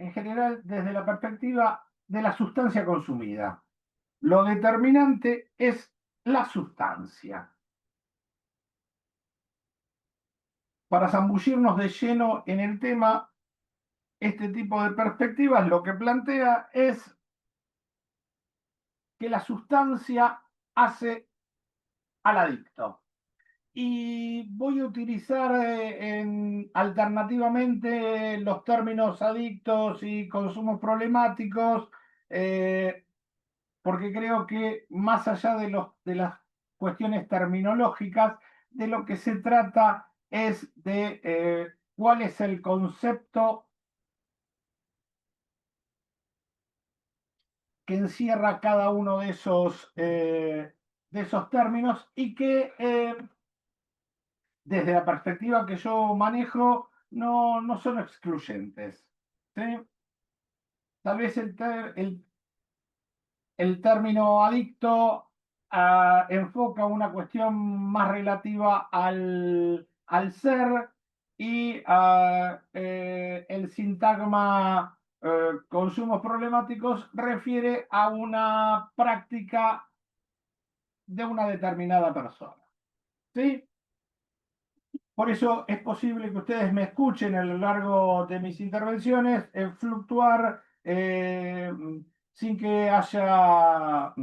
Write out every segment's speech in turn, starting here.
en general desde la perspectiva de la sustancia consumida. Lo determinante es la sustancia. Para zambullirnos de lleno en el tema, este tipo de perspectivas lo que plantea es que la sustancia hace al adicto. Y voy a utilizar alternativamente los términos adictos y consumos problemáticos, eh, porque creo que más allá de las cuestiones terminológicas, de lo que se trata es de cuál es el concepto que encierra cada uno de esos términos y que desde la perspectiva que yo manejo no son excluyentes. ¿Sí? Tal vez el término adicto enfoca una cuestión más relativa al ser y el sintagma consumos problemáticos refiere a una práctica de una determinada persona. ¿Sí? Por eso es posible que ustedes me escuchen a lo largo de mis intervenciones fluctuar sin que haya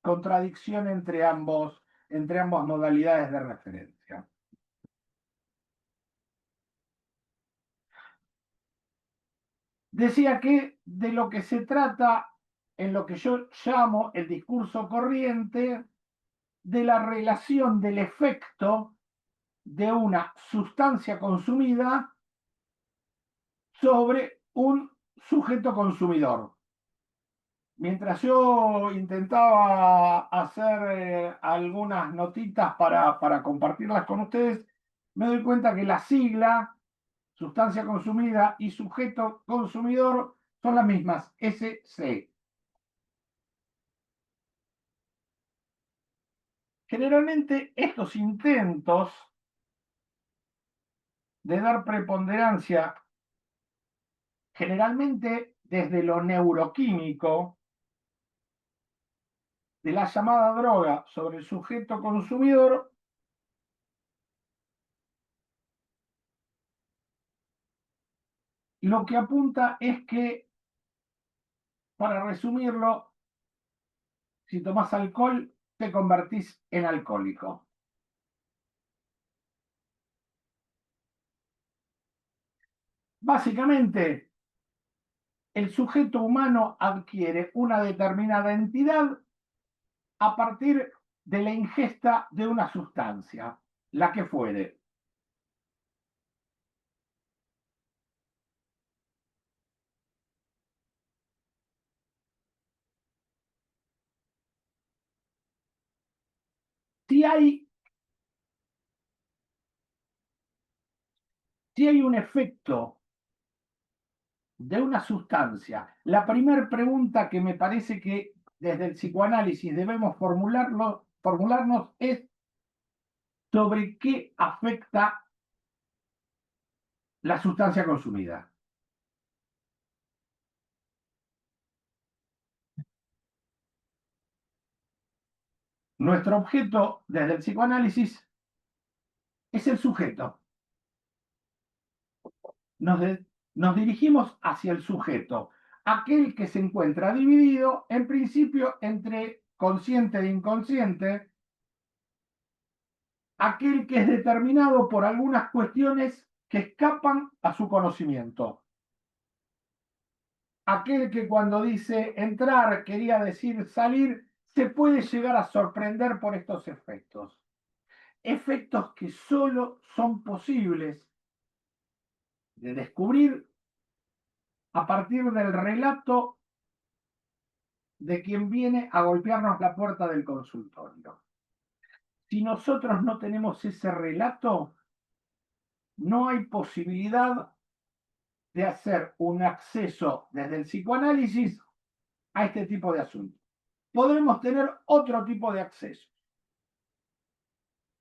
contradicción entre ambas modalidades de referencia. Decía que de lo que se trata en lo que yo llamo el discurso corriente, de la relación del efecto de una sustancia consumida sobre un sujeto consumidor. Mientras yo intentaba hacer algunas notitas para compartirlas con ustedes, me doy cuenta que la sigla, sustancia consumida y sujeto consumidor, son las mismas, SC. Generalmente estos intentos de dar preponderancia, generalmente desde lo neuroquímico, de la llamada droga sobre el sujeto consumidor, lo que apunta es que, para resumirlo, si tomás alcohol, te convertís en alcohólico. Básicamente, el sujeto humano adquiere una determinada entidad a partir de la ingesta de una sustancia, la que fuere. Si hay, si hay un efecto de una sustancia, la primera pregunta que me parece que desde el psicoanálisis debemos formularnos es sobre qué afecta la sustancia consumida. Nuestro objeto desde el psicoanálisis es el sujeto. Nos, nos dirigimos hacia el sujeto, aquel que se encuentra dividido en principio entre consciente e inconsciente, aquel que es determinado por algunas cuestiones que escapan a su conocimiento. Aquel que cuando dice entrar quería decir salir, se puede llegar a sorprender por estos efectos. Efectos que solo son posibles de descubrir a partir del relato de quien viene a golpearnos la puerta del consultorio. Si nosotros no tenemos ese relato, no hay posibilidad de hacer un acceso desde el psicoanálisis a este tipo de asuntos. Podremos tener otro tipo de acceso,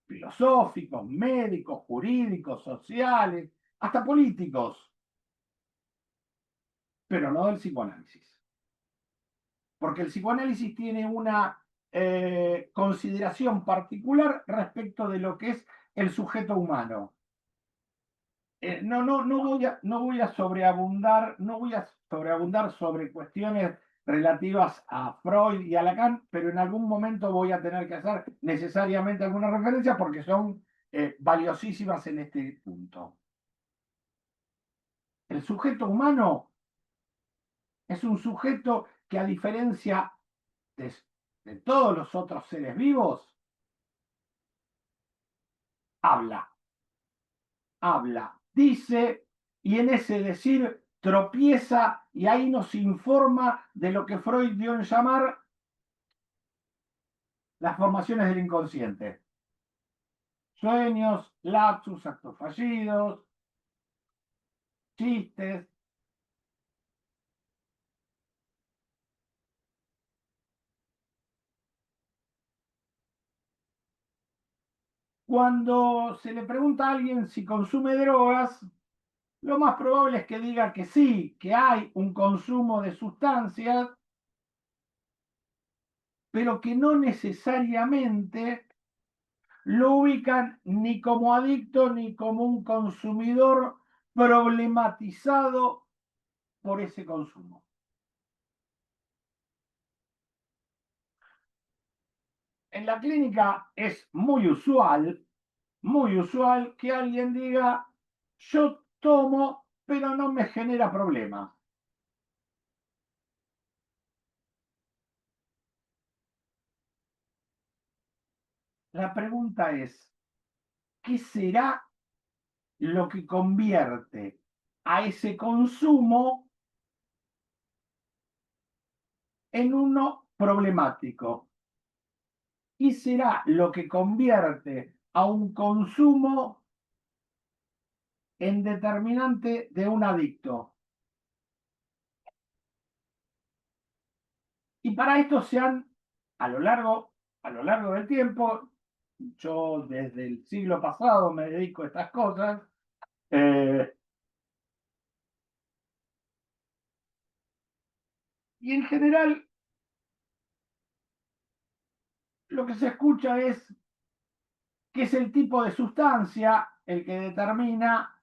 filosóficos, médicos, jurídicos, sociales, hasta políticos. pero no del psicoanálisis. Porque el psicoanálisis tiene una consideración particular respecto de lo que es el sujeto humano. No voy a sobreabundar, no voy a sobreabundar sobre cuestiones relativas a Freud y a Lacan, pero en algún momento voy a tener que hacer necesariamente alguna referencia porque son valiosísimas en este punto. El sujeto humano es un sujeto que, a diferencia de, de todos los otros seres vivos, habla, dice, y en ese decir tropieza, y ahí nos informa de lo que Freud dio en llamar las formaciones del inconsciente. Sueños, lapsus, actos fallidos, chistes. Cuando se le pregunta a alguien si consume drogas, lo más probable es que diga que sí, que hay un consumo de sustancias, pero que no necesariamente lo ubican ni como adicto ni como un consumidor problematizado por ese consumo. En la clínica es muy usual que alguien diga, yo tomo, pero no me genera problema. La pregunta es, ¿qué será lo que convierte a ese consumo en uno problemático? ¿Qué será lo que convierte a un consumo en determinante de un adicto? Y para esto se han, a lo largo, a lo largo del tiempo, yo desde el siglo pasado me dedico a estas cosas, eh, y en general lo que se escucha es que es el tipo de sustancia el que determina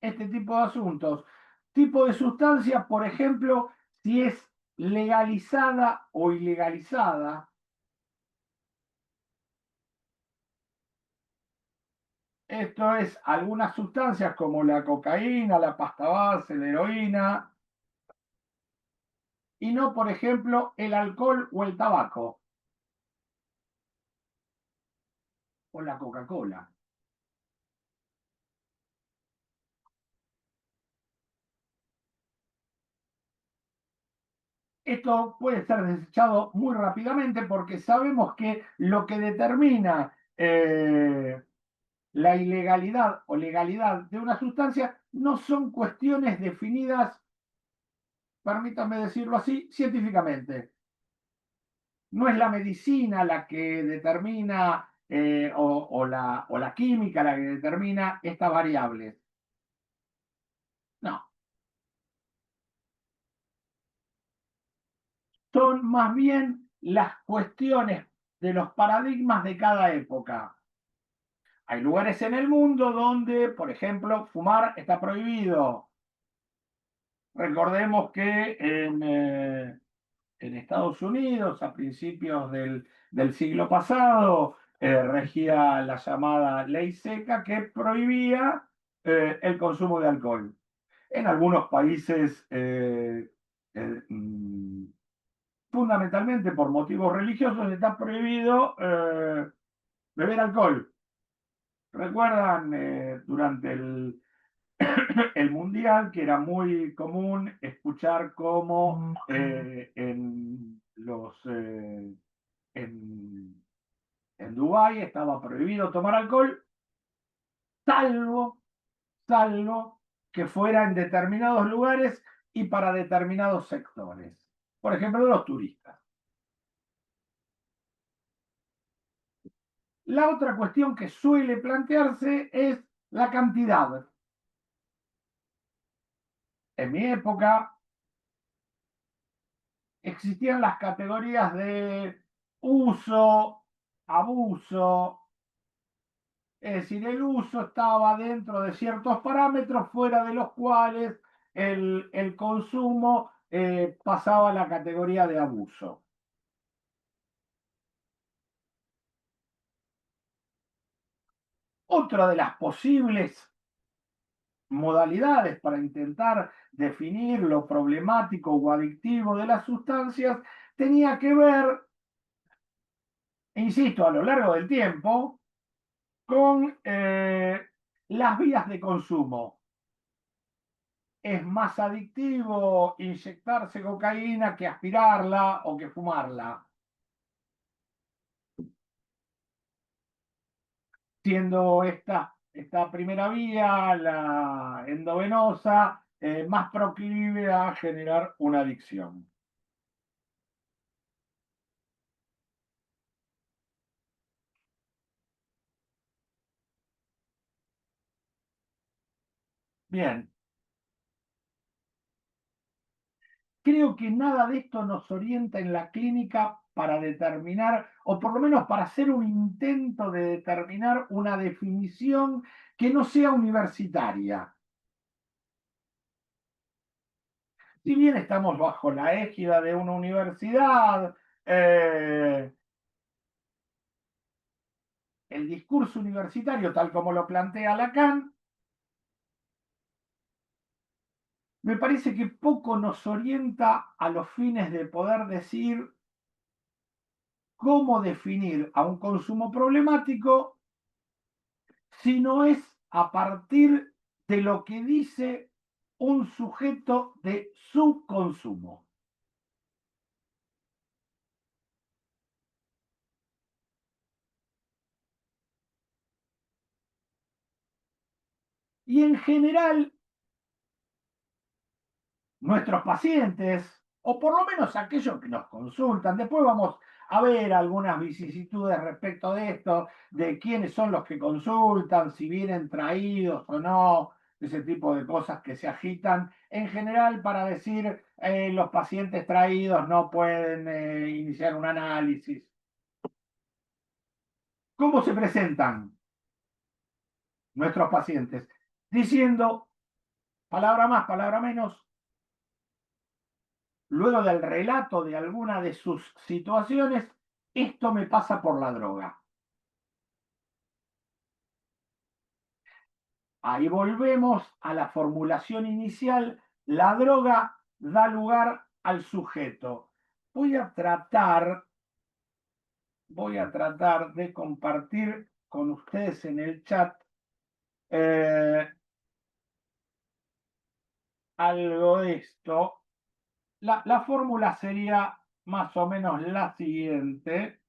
este tipo de asuntos. Tipo de sustancia, por ejemplo, si es legalizada o ilegalizada. Esto es algunas sustancias como la cocaína, la pasta base, la heroína, y no, por ejemplo, el alcohol o el tabaco o la Coca-Cola. Esto puede ser desechado muy rápidamente porque sabemos que lo que determina la ilegalidad o legalidad de una sustancia no son cuestiones definidas, permítanme decirlo así, científicamente. No es la medicina la que determina o la química la que determina estas variables. No, son más bien las cuestiones de los paradigmas de cada época. Hay lugares en el mundo donde, por ejemplo, fumar está prohibido. Recordemos que en Estados Unidos, a principios del siglo pasado, regía la llamada ley seca que prohibía el consumo de alcohol. En algunos países, fundamentalmente por motivos religiosos, está prohibido beber alcohol. ¿Recuerdan durante el mundial que era muy común escuchar cómo en, en Dubái estaba prohibido tomar alcohol, salvo, salvo que fuera en determinados lugares y para determinados sectores? Por ejemplo, los turistas. La otra cuestión que suele plantearse es la cantidad. En mi época, existían las categorías de uso, abuso, es decir, el uso estaba dentro de ciertos parámetros fuera de los cuales el consumo pasaba a la categoría de abuso. Otra de las posibles modalidades para intentar definir lo problemático o adictivo de las sustancias tenía que ver, insisto, a lo largo del tiempo, con las vías de consumo. Es más adictivo inyectarse cocaína que aspirarla o que fumarla, siendo esta primera vía, la endovenosa, más proclive a generar una adicción. Bien, creo que nada de esto nos orienta en la clínica para determinar, o por lo menos para hacer un intento de determinar una definición que no sea universitaria. Si bien estamos bajo la égida de una universidad, el discurso universitario, tal como lo plantea Lacan, me parece que poco nos orienta a los fines de poder decir cómo definir a un consumo problemático, si no es a partir de lo que dice un sujeto de su consumo. Y en general, nuestros pacientes, o por lo menos aquellos que nos consultan, después vamos a ver algunas vicisitudes respecto de esto, de quiénes son los que consultan, si vienen traídos o no, ese tipo de cosas que se agitan, en general para decir los pacientes traídos no pueden iniciar un análisis. ¿Cómo se presentan nuestros pacientes? Diciendo, palabra más, palabra menos, luego del relato de alguna de sus situaciones, esto me pasa por la droga. Ahí volvemos a la formulación inicial, la droga da lugar al sujeto. Voy a tratar de compartir con ustedes en el chat eh, algo de esto. La fórmula sería más o menos la siguiente.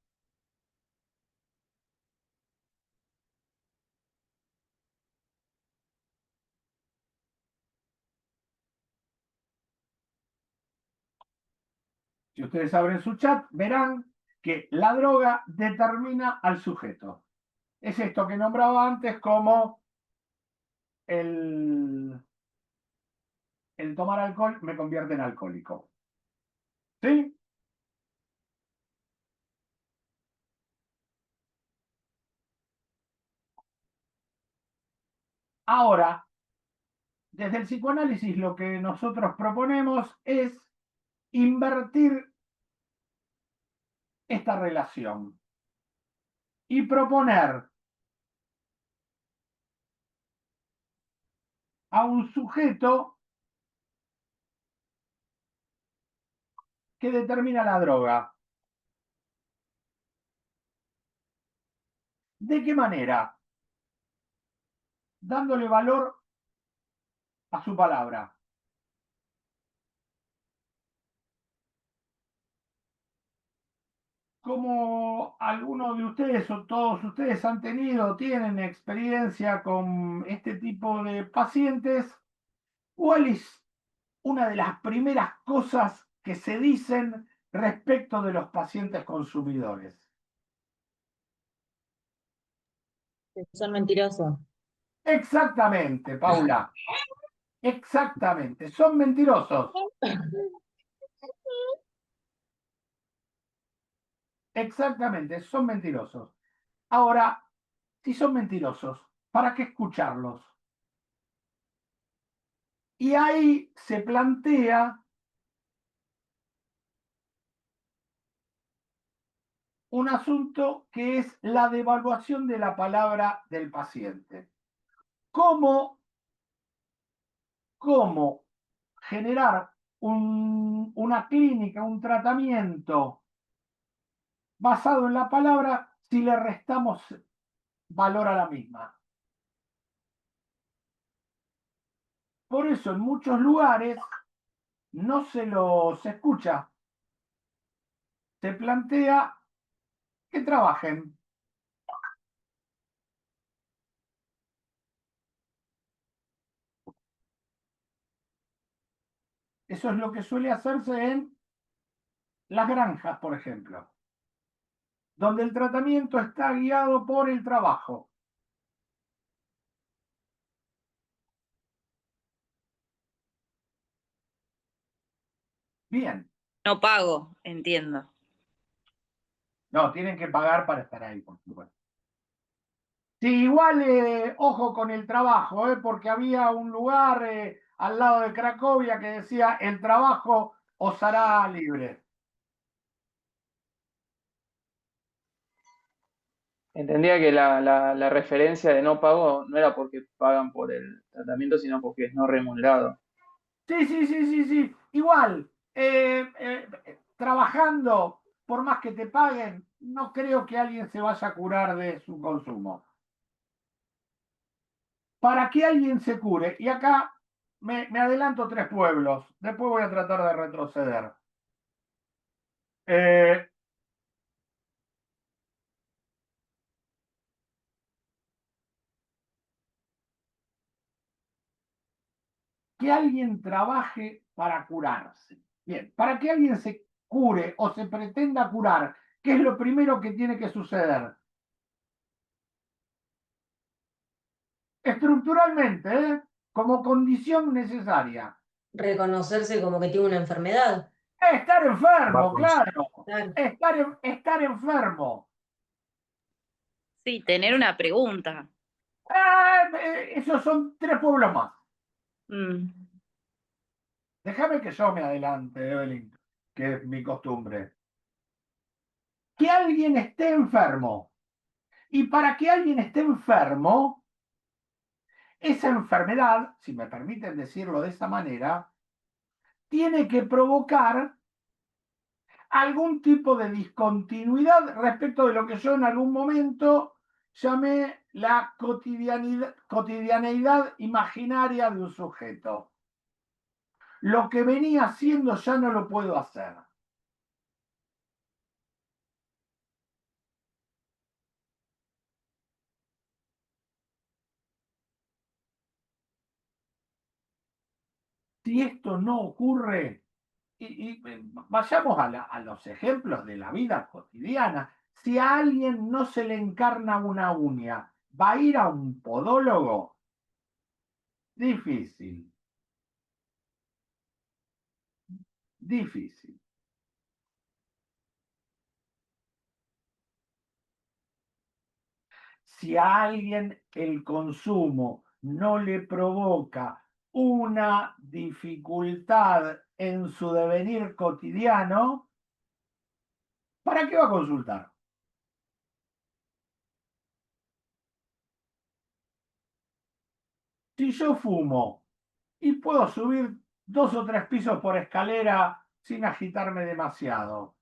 Si ustedes abren su chat, verán que la droga determina al sujeto. Es esto que nombraba antes como el, el tomar alcohol me convierte en alcohólico. ¿Sí? Ahora, desde el psicoanálisis lo que nosotros proponemos es invertir esta relación y proponer a un sujeto que determina la droga. ¿De qué manera? Dándole valor a su palabra. Como algunos de ustedes o todos ustedes han tenido, tienen experiencia con este tipo de pacientes, ¿cuál es una de las primeras cosas que se dicen respecto de los pacientes consumidores? Son mentirosos. Exactamente, Paula. Exactamente. Son mentirosos. Exactamente, son mentirosos. Ahora, si son mentirosos, ¿para qué escucharlos? Y ahí se plantea un asunto que es la devaluación de la palabra del paciente. ¿Cómo, cómo generar una clínica, un tratamiento basado en la palabra si le restamos valor a la misma? Por eso en muchos lugares no se los escucha. Se plantea que trabajen. Eso es lo que suele hacerse en las granjas, por ejemplo, donde el tratamiento está guiado por el trabajo. Bien, No pago, entiendo. no, tienen que pagar para estar ahí, por supuesto. Sí, igual, ojo con el trabajo, porque había un lugar al lado de Cracovia que decía, el trabajo os hará libre. Entendía que la referencia de no pago no era porque pagan por el tratamiento, sino porque es no remunerado. Sí, sí, sí, sí, sí. Igual, trabajando, por más que te paguen, no creo que alguien se vaya a curar de su consumo. Para que alguien se cure, y acá me adelanto 3 pueblos, después voy a tratar de retroceder. Eh, que alguien trabaje para curarse. Bien, para que alguien se cure o se pretenda curar, ¿qué es lo primero que tiene que suceder? Estructuralmente, como condición necesaria. Reconocerse como que tiene una enfermedad. Estar enfermo, Vamos. claro. Claro. Estar enfermo. Sí, tener una pregunta. Esos son 3 pueblos más. Mm. Déjame que yo me adelante, Evelyn, que es mi costumbre. Que alguien esté enfermo. Y para que alguien esté enfermo, esa enfermedad, si me permiten decirlo de esa manera, tiene que provocar algún tipo de discontinuidad respecto de lo que yo en algún momento llamé la cotidianeidad imaginaria de un sujeto. Lo que venía haciendo ya no lo puedo hacer. Si esto no ocurre, vayamos a los ejemplos de la vida cotidiana. Si a alguien no se le encarna una uña, ¿va a ir a un podólogo? Difícil, difícil. Si a alguien el consumo no le provoca una dificultad en su devenir cotidiano, ¿para qué va a consultar? Si yo fumo y puedo subir 2 o 3 pisos por escalera sin agitarme demasiado,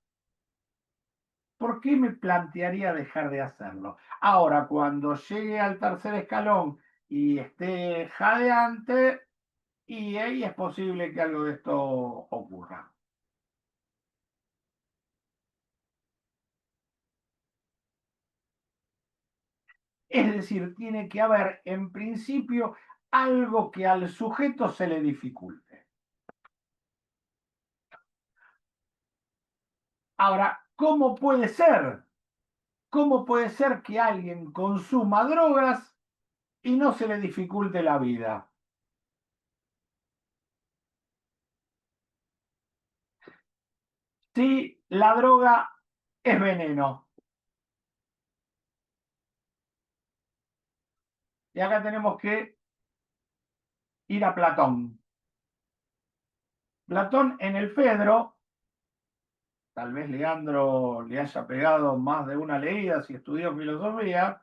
¿por qué me plantearía dejar de hacerlo? Ahora, cuando llegue al tercer escalón y esté jadeante, y ahí es posible que algo de esto ocurra. Es decir, tiene que haber en principio algo que al sujeto se le dificulte. Ahora, ¿cómo puede ser? ¿Cómo puede ser que alguien consuma drogas y no se le dificulte la vida? Si la droga es veneno. Y acá tenemos que ir a Platón. Platón en el Fedro, tal vez Leandro le haya pegado más de una leída si estudió filosofía,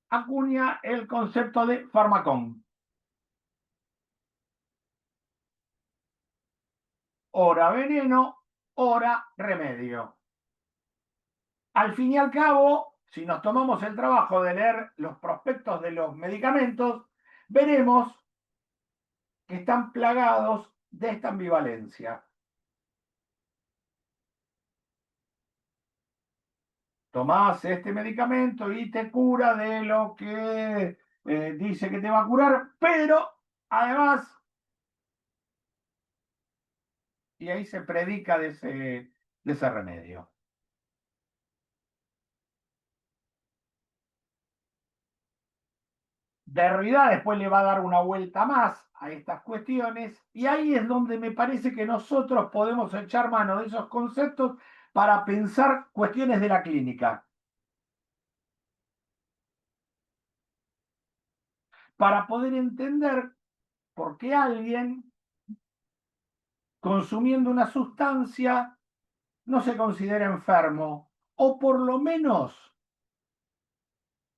acuña el concepto de farmacón. Ora veneno, ora remedio. Al fin y al cabo, si nos tomamos el trabajo de leer los prospectos de los medicamentos, veremos que están plagados de esta ambivalencia. Tomás este medicamento y te cura de lo que dice que te va a curar, pero además, y ahí se predica de ese remedio. Derrida después le va a dar una vuelta más a estas cuestiones y ahí es donde me parece que nosotros podemos echar mano de esos conceptos para pensar cuestiones de la clínica, para poder entender por qué alguien consumiendo una sustancia no se considera enfermo o por lo menos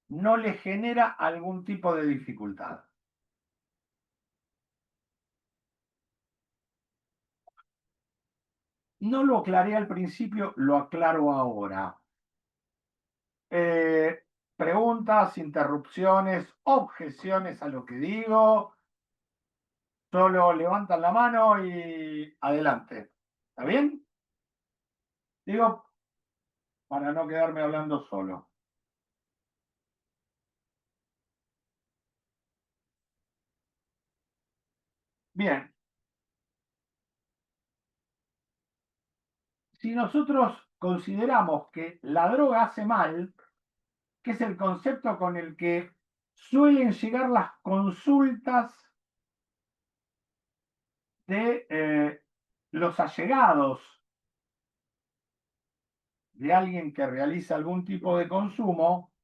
no le genera algún tipo de dificultad. No lo aclaré al principio, lo aclaro ahora. Preguntas, interrupciones, objeciones a lo que digo, solo levantan la mano y adelante. ¿Está bien? Digo, para no quedarme hablando solo. Bien, si nosotros consideramos que la droga hace mal, que es el concepto con el que suelen llegar las consultas de los allegados de alguien que realiza algún tipo de consumo,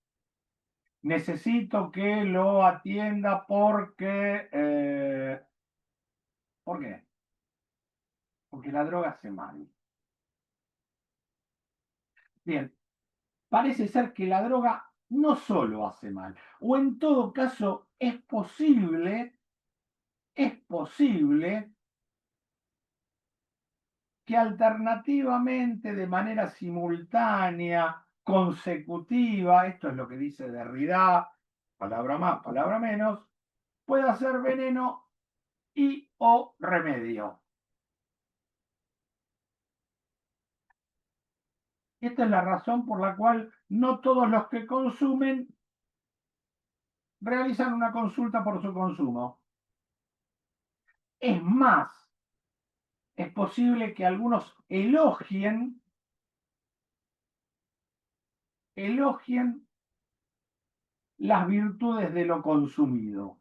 necesito que lo atienda porque... ¿por qué? Porque la droga hace mal. Bien, parece ser que la droga no solo hace mal, o en todo caso es posible que alternativamente, de manera simultánea, consecutiva, esto es lo que dice Derrida, palabra más, palabra menos, pueda ser veneno y o remedio. Esta es la razón por la cual no todos los que consumen realizan una consulta por su consumo. Es más, es posible que algunos elogien las virtudes de lo consumido.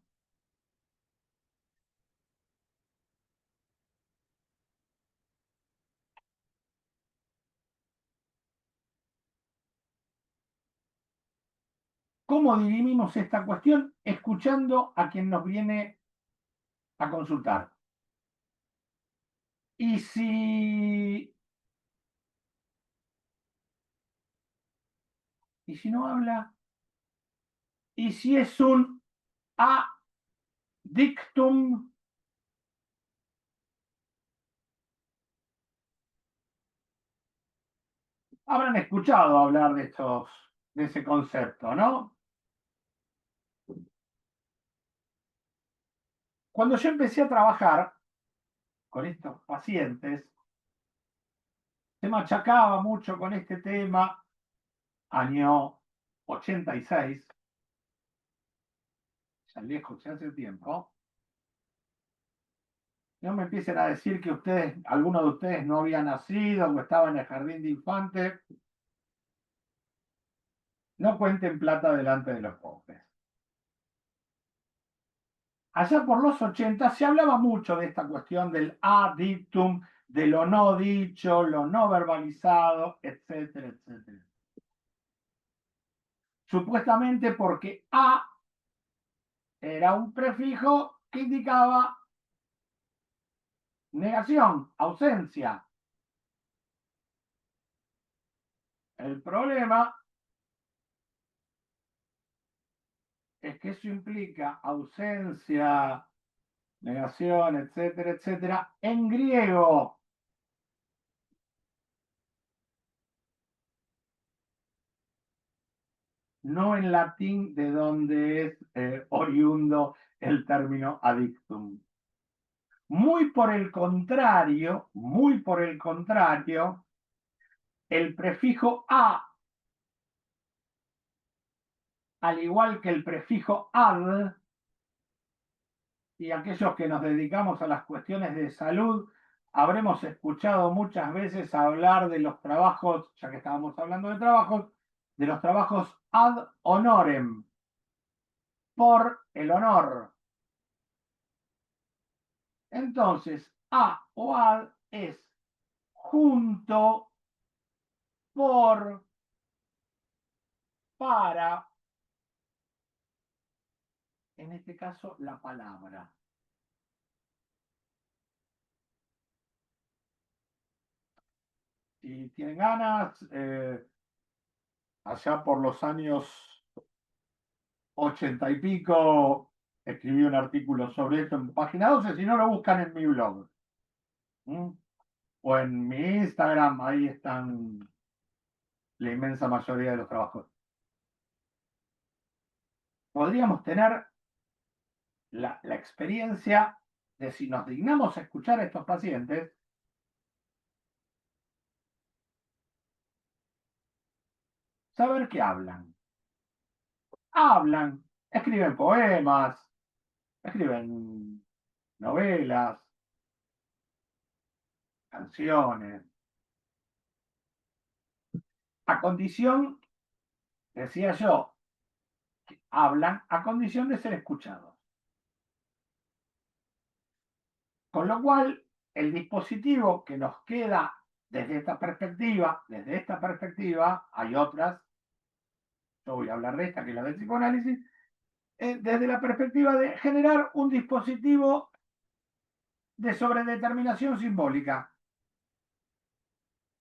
¿Cómo dirimimos esta cuestión? Escuchando a quien nos viene a consultar. Y si no habla, y si es un adictum, habrán escuchado hablar de ese concepto, ¿no? Cuando yo empecé a trabajar con estos pacientes, se machacaba mucho con este tema, año 86, ya lejos, ya hace tiempo. No me empiecen a decir que algunos de ustedes no habían nacido o estaban en el jardín de infantes. No cuenten plata delante de los pobres. allá por los 80 se hablaba mucho de esta cuestión del ad dictum, de lo no dicho, lo no verbalizado, etcétera, etcétera. Supuestamente porque a era un prefijo que indicaba negación, ausencia. El problema es que eso implica ausencia, negación, etcétera, etcétera, en griego. No en latín, de donde es oriundo el término adictum. Muy por el contrario, el prefijo a, al igual que el prefijo ad, y aquellos que nos dedicamos a las cuestiones de salud, habremos escuchado muchas veces hablar de los trabajos, ya que estábamos hablando de los trabajos ad honorem, por el honor. Entonces, a o ad es junto, por, para, en este caso, la palabra. Si tienen ganas, allá por los años 80 y pico, escribí un artículo sobre esto en página 12, si no lo buscan en mi blog. ¿Mm? O en mi Instagram, ahí están la inmensa mayoría de los trabajos. Podríamos tener la experiencia de, si nos dignamos a escuchar a estos pacientes, saber qué hablan. Hablan, escriben poemas, escriben novelas, canciones, a condición, decía yo, que hablan a condición de ser escuchados. Con lo cual, el dispositivo que nos queda desde esta perspectiva, hay otras, yo voy a hablar de esta, que es la del psicoanálisis, desde la perspectiva de generar un dispositivo de sobredeterminación simbólica.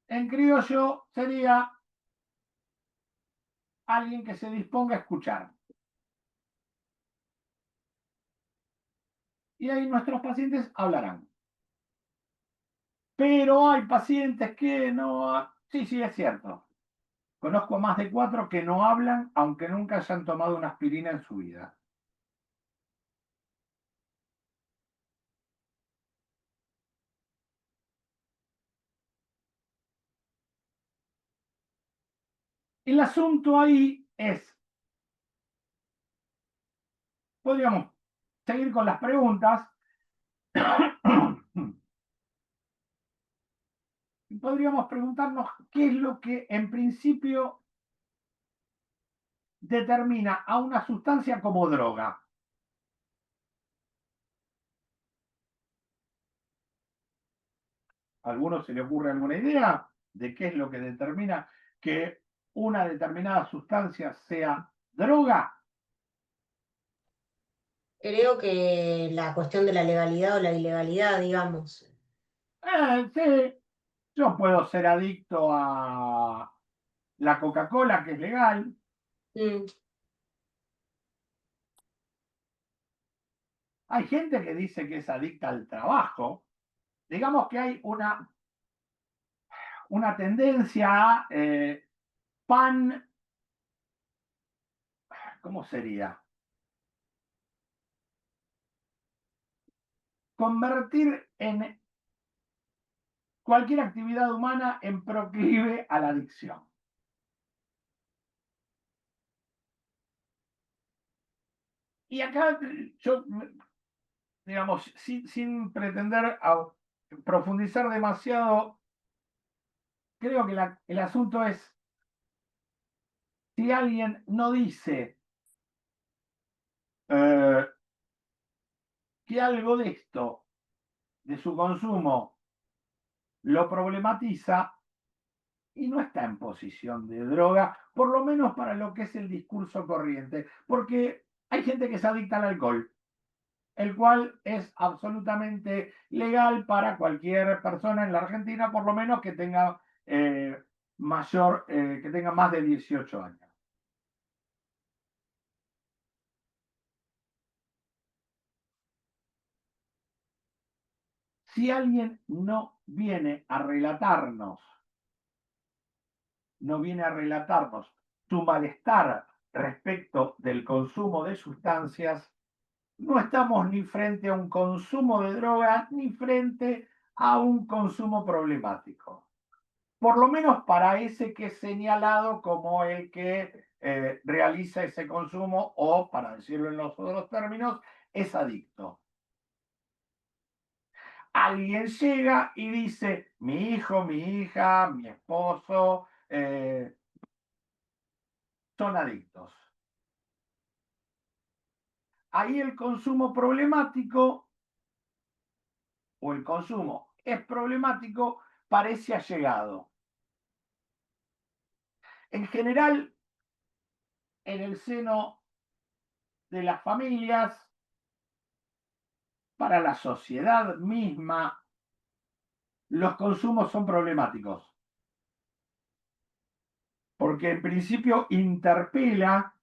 En criollo sería alguien que se disponga a escuchar. Y ahí nuestros pacientes hablarán. Pero hay pacientes que no... Sí, es cierto. Conozco más de 4 que no hablan, aunque nunca hayan tomado una aspirina en su vida. El asunto ahí es, podríamos seguir con las preguntas. Podríamos preguntarnos qué es lo que en principio determina a una sustancia como droga. ¿A alguno se le ocurre alguna idea de qué es lo que determina que una determinada sustancia sea droga? Creo que la cuestión de la legalidad o la ilegalidad, digamos. Sí, yo puedo ser adicto a la Coca-Cola, que es legal. Mm. Hay gente que dice que es adicta al trabajo. Digamos que hay una tendencia a ¿cómo sería? Convertir en cualquier actividad humana en proclive a la adicción. Y acá yo, digamos, sin pretender profundizar demasiado, creo que el asunto es, si alguien no dice, que algo de esto, de su consumo, lo problematiza y no está en posición de droga, por lo menos para lo que es el discurso corriente, porque hay gente que se adicta al alcohol, el cual es absolutamente legal para cualquier persona en la Argentina, por lo menos que tenga que tenga más de 18 años. Si alguien no viene a relatarnos su malestar respecto del consumo de sustancias, no estamos ni frente a un consumo de droga ni frente a un consumo problemático. Por lo menos para ese que es señalado como el que realiza ese consumo o, para decirlo en los otros términos, es adicto. Alguien llega y dice, mi hijo, mi hija, mi esposo son adictos. Ahí el consumo problemático o el consumo es problemático parece allegado. En general, en el seno de las familias, para la sociedad misma, los consumos son problemáticos. Porque en principio interpela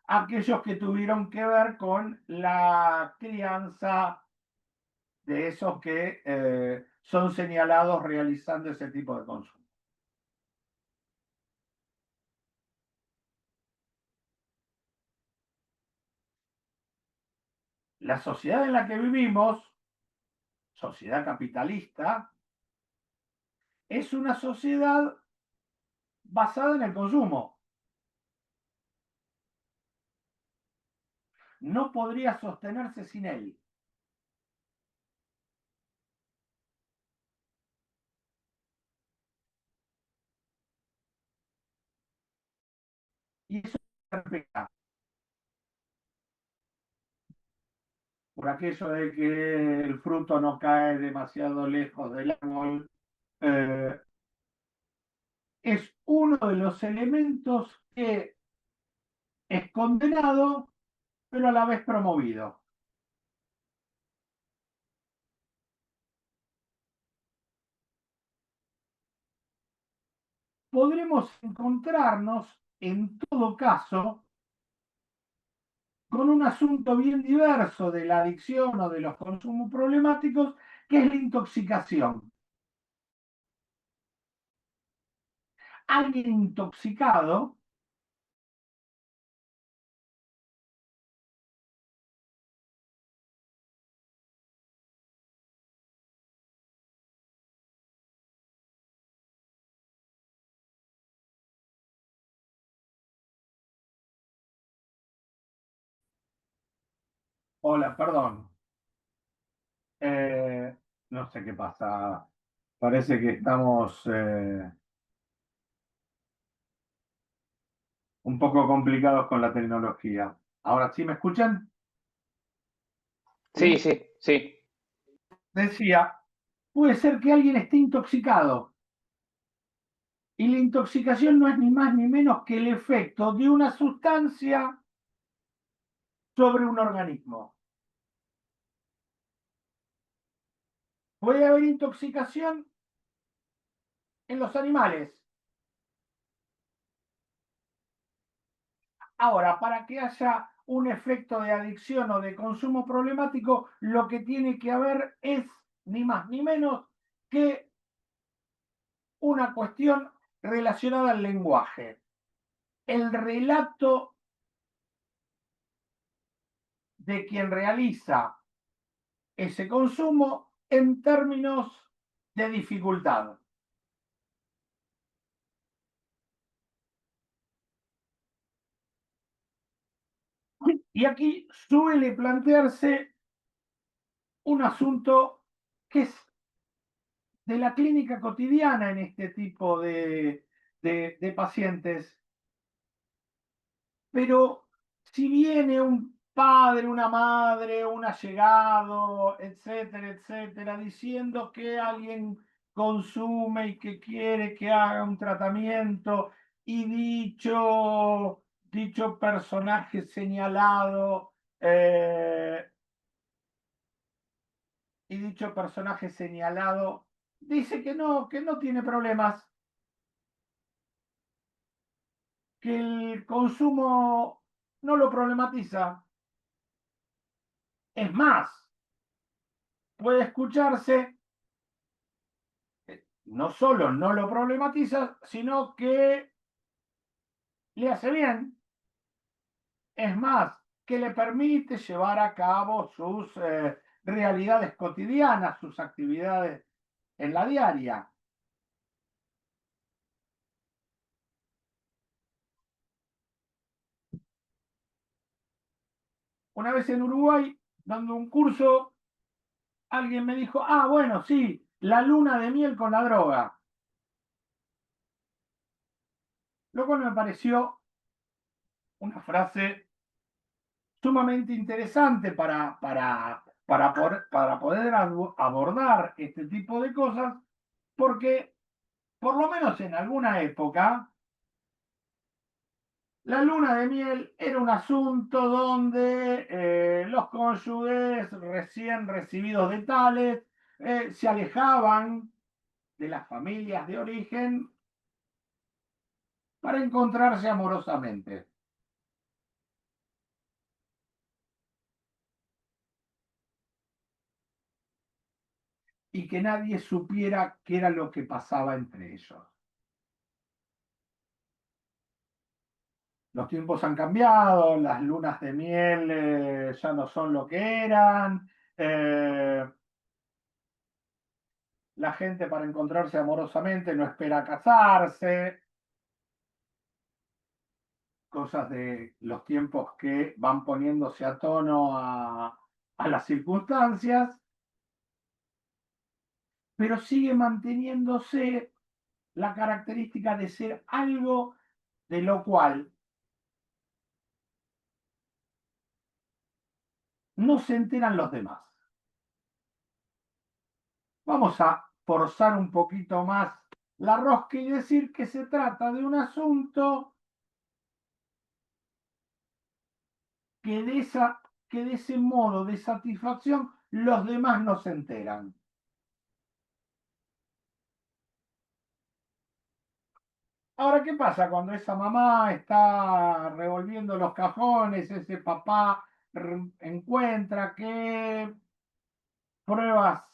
a aquellos que tuvieron que ver con la crianza de esos que son señalados realizando ese tipo de consumo. La sociedad en la que vivimos, sociedad capitalista, es una sociedad basada en el consumo. No podría sostenerse sin él. Y eso respecta por aquello de que el fruto no cae demasiado lejos del árbol, es uno de los elementos que es condenado, pero a la vez promovido. Podremos encontrarnos, en todo caso, con un asunto bien diverso de la adicción o de los consumos problemáticos, que es la intoxicación. Alguien intoxicado hola, perdón. No sé qué pasa. Parece que estamos un poco complicados con la tecnología. Ahora sí me escuchan. Sí, sí, sí. Decía, puede ser que alguien esté intoxicado. Y la intoxicación no es ni más ni menos que el efecto de una sustancia sobre un organismo. Puede haber intoxicación en los animales. Ahora, para que haya un efecto de adicción o de consumo problemático, lo que tiene que haber es ni más ni menos que una cuestión relacionada al lenguaje. El relato de quien realiza ese consumo en términos de dificultad. Y aquí suele plantearse un asunto que es de la clínica cotidiana en este tipo de pacientes. Pero si viene padre, una madre, un allegado, etcétera, etcétera, diciendo que alguien consume y que quiere que haga un tratamiento y dicho personaje señalado dice que no tiene problemas, que el consumo no lo problematiza. Es más, puede escucharse, no solo no lo problematiza, sino que le hace bien. Es más, que le permite llevar a cabo sus realidades cotidianas, sus actividades en la diaria. Una vez en Uruguay, dando un curso, alguien me dijo, ah, bueno, sí, la luna de miel con la droga. Lo cual me pareció una frase sumamente interesante para poder abordar este tipo de cosas, porque por lo menos en alguna época, la luna de miel era un asunto donde los cónyuges recién recibidos de tales se alejaban de las familias de origen para encontrarse amorosamente. Y que nadie supiera qué era lo que pasaba entre ellos. Los tiempos han cambiado, las lunas de miel ya no son lo que eran. La gente para encontrarse amorosamente no espera casarse. Cosas de los tiempos que van poniéndose a tono a las circunstancias, pero sigue manteniéndose la característica de ser algo de lo cual no se enteran los demás. Vamos a forzar un poquito más la rosca y decir que se trata de un asunto que de ese modo de satisfacción los demás no se enteran. Ahora, ¿qué pasa cuando esa mamá está revolviendo los cajones, ese papá encuentra que pruebas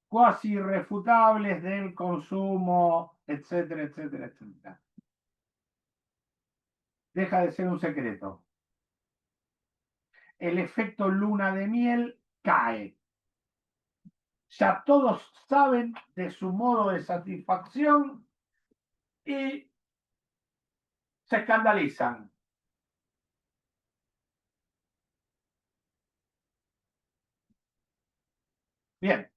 cuasi irrefutables del consumo, etcétera, etcétera, etcétera? Deja de ser un secreto. El efecto luna de miel cae. Ya todos saben de su modo de satisfacción y se escandalizan. Bien,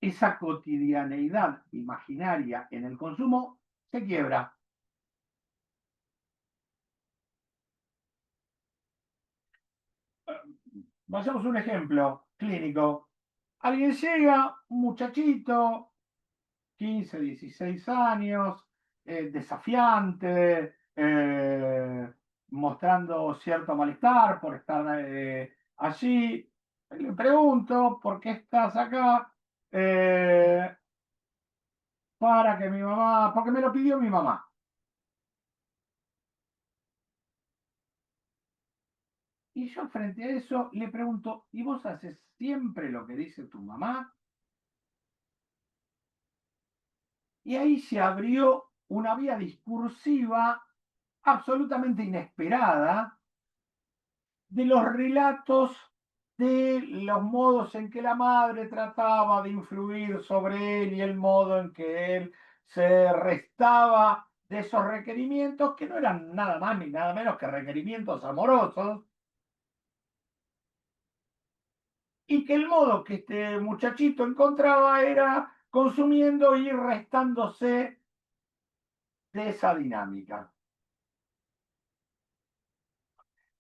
esa cotidianeidad imaginaria en el consumo se quiebra. Vayamos a un ejemplo clínico. Alguien llega, un muchachito, 15, 16 años, desafiante, mostrando cierto malestar por estar allí. Le pregunto, ¿por qué estás acá? Para que mi mamá, porque me lo pidió mi mamá. Y yo frente a eso le pregunto, ¿y vos haces siempre lo que dice tu mamá? Y ahí se abrió una vía discursiva absolutamente inesperada de los relatos de los modos en que la madre trataba de influir sobre él y el modo en que él se restaba de esos requerimientos que no eran nada más ni nada menos que requerimientos amorosos, y que el modo que este muchachito encontraba era consumiendo y restándose de esa dinámica.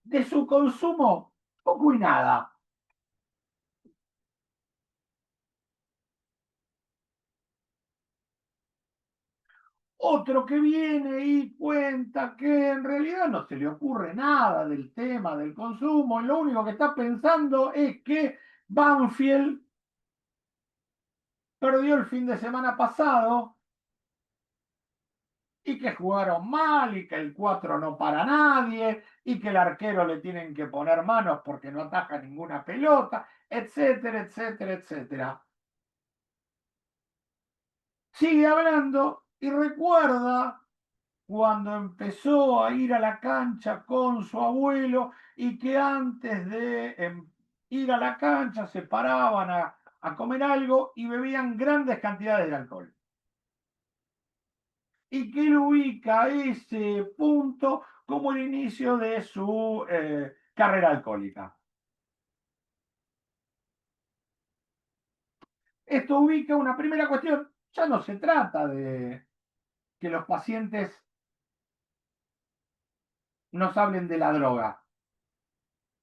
De su consumo, poco y nada. Otro que viene y cuenta que en realidad no se le ocurre nada del tema del consumo, y lo único que está pensando es que Banfield perdió el fin de semana pasado y que jugaron mal y que el 4 no para nadie y que el arquero le tienen que poner manos porque no ataja ninguna pelota, etcétera, etcétera, etcétera. Sigue hablando y recuerda cuando empezó a ir a la cancha con su abuelo y que antes de ir a la cancha se paraban a comer algo y bebían grandes cantidades de alcohol. Y que él ubica ese punto como el inicio de su carrera alcohólica. Esto ubica una primera cuestión. Ya no se trata de que los pacientes nos hablen de la droga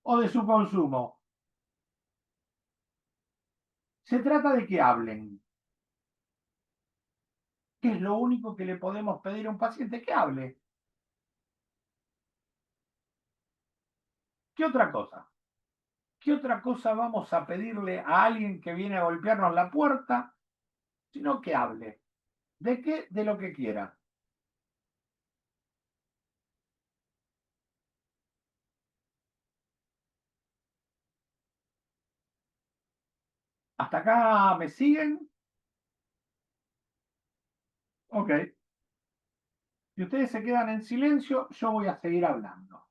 o de su consumo. Se trata de que hablen. ¿Qué es lo único que le podemos pedir a un paciente? Que hable. ¿Qué otra cosa? ¿Qué otra cosa vamos a pedirle a alguien que viene a golpearnos la puerta? Sino que hable. ¿De qué? De lo que quiera. ¿Hasta acá me siguen? Ok. Si ustedes se quedan en silencio, yo voy a seguir hablando.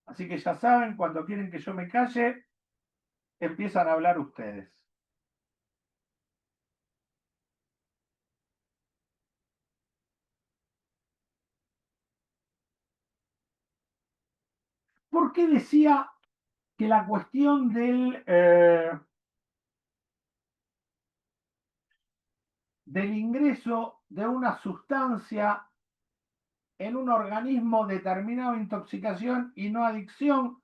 Así que ya saben, cuando quieren que yo me calle, empiezan a hablar ustedes. ¿Por qué decía que la cuestión del ingreso de una sustancia en un organismo determinado, intoxicación y no adicción?